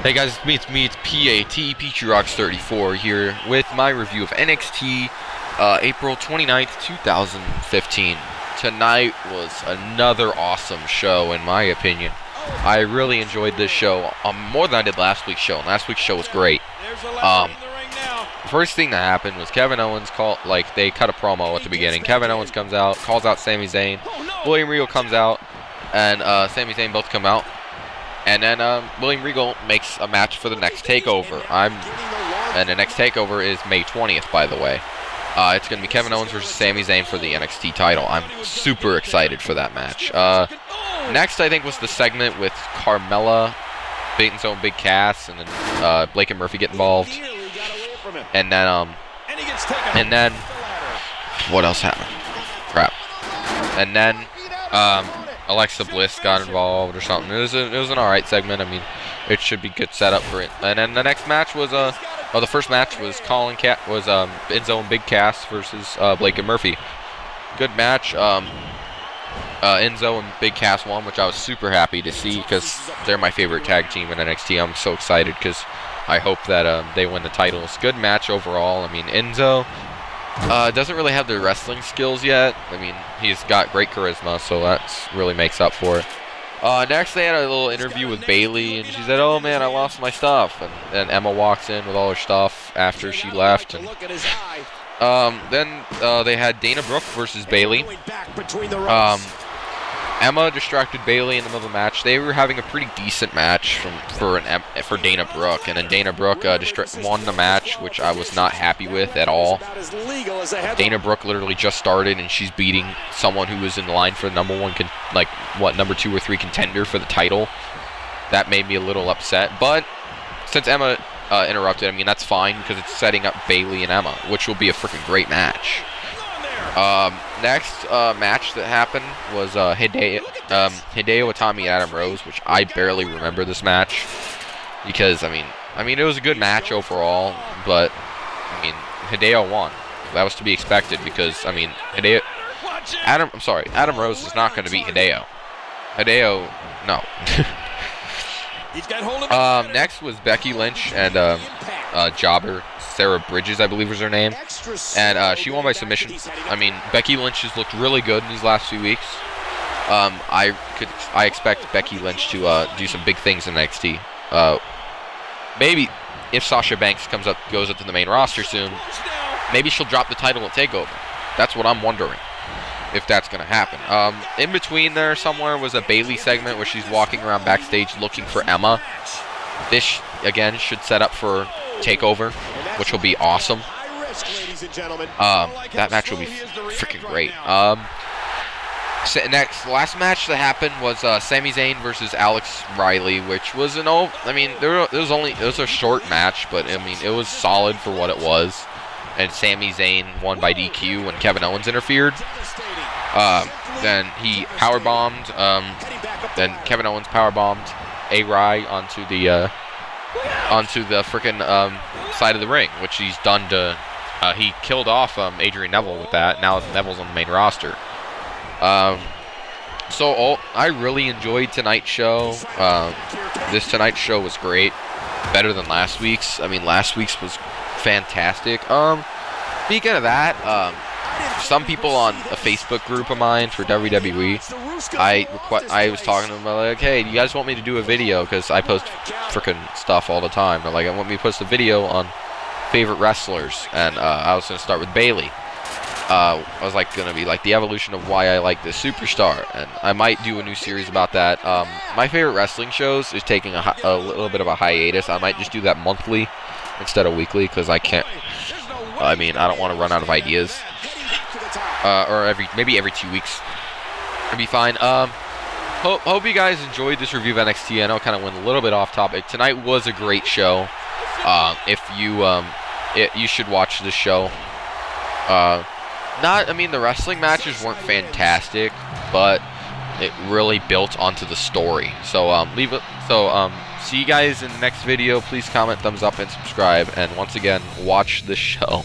Hey guys, it's me, it's PAT, Peachy Rocks 34 here with my review of NXT April 29th, 2015. Tonight was another awesome show in my opinion. I really enjoyed this show more than I did last week's show, and last week's show was great. First thing that happened was Kevin Owens they cut a promo at the beginning. Kevin Owens comes out, calls out Sami Zayn, William Regal comes out, and Sami Zayn both come out. And then William Regal makes a match for the next Takeover. And the next Takeover is May 20th, by the way. It's going to be Kevin Owens versus Sami Zayn for the NXT title. I'm super excited for that match. Next, I think, was the segment with Carmella, Bait and Zone, Big Cass, and then Blake and Murphy get involved. And then, what else happened? Crap. And then, Alexa Bliss got involved or something. It was an alright segment. I mean, it should be good setup for it. And then the next match was the first match was Enzo and Big Cass versus Blake and Murphy. Good match. Enzo and Big Cass won, which I was super happy to see because they're my favorite tag team in NXT. I'm so excited because I hope that they win the titles. Good match overall. I mean, Enzo doesn't really have the wrestling skills yet. I mean, he's got great charisma, so that really makes up for it. Next, they had a little interview with Bayley, and she said, "Oh man, I lost my stuff." And then Emma walks in with all her stuff after she left. And then they had Dana Brooke versus Bayley. Emma distracted Bayley in the middle of the match. They were having a pretty decent match for Dana Brooke, and then Dana Brooke won the match, which I was not happy with at all. Dana Brooke literally just started, and she's beating someone who was in line for the number 2 or 3 contender for the title. That made me a little upset, but since Emma interrupted, I mean, that's fine because it's setting up Bayley and Emma, which will be a freaking great match. Next match that happened was Hideo Itami and Adam Rose, which I barely remember this match because I mean it was a good match overall, but I mean Hideo won. That was to be expected because I mean Adam Rose is not going to beat Hideo. No. Next was Becky Lynch and Jobber. Sarah Bridges, I believe was her name, and she won by submission. I mean, Becky Lynch has looked really good in these last few weeks. I expect Becky Lynch to do some big things in NXT. Maybe if Sasha Banks goes up to the main roster soon, maybe she'll drop the title at Takeover. That's what I'm wondering, if that's gonna happen. In between there somewhere was a Bayley segment where she's walking around backstage looking for Emma. This again should set up for Takeover, which will be awesome. That match will be freaking great. Last match that happened was Sami Zayn versus Alex Riley, which was it was a short match, but I mean it was solid for what it was. And Sami Zayn won by DQ when Kevin Owens interfered. Then he powerbombed. Then Kevin Owens powerbombed A-Rai onto the freaking side of the ring, which he's done to. He killed off Adrian Neville with that. Now Neville's on the main roster. I really enjoyed tonight's show. This tonight's show was great, better than last week's. I mean, last week's was fantastic. Speaking of that, some people on a Facebook group of mine for WWE, I was talking to them like, hey, do you guys want me to do a video? Because I post freaking stuff all the time. They're like, I want me to post a video on favorite wrestlers, and I was going to start with Bayley. I was going to be like the evolution of why I like this superstar, and I might do a new series about that. My favorite wrestling shows is taking a little bit of a hiatus. I might just do that monthly instead of weekly because I can't. I mean, I don't want to run out of ideas. Or maybe every 2 weeks. It'd be fine. Hope you guys enjoyed this review of NXT. I know it kind of went a little bit off topic. Tonight was a great show. You should watch this show. The wrestling matches weren't fantastic, but it really built onto the story. So see you guys in the next video. Please comment, thumbs up, and subscribe. And once again, watch this show.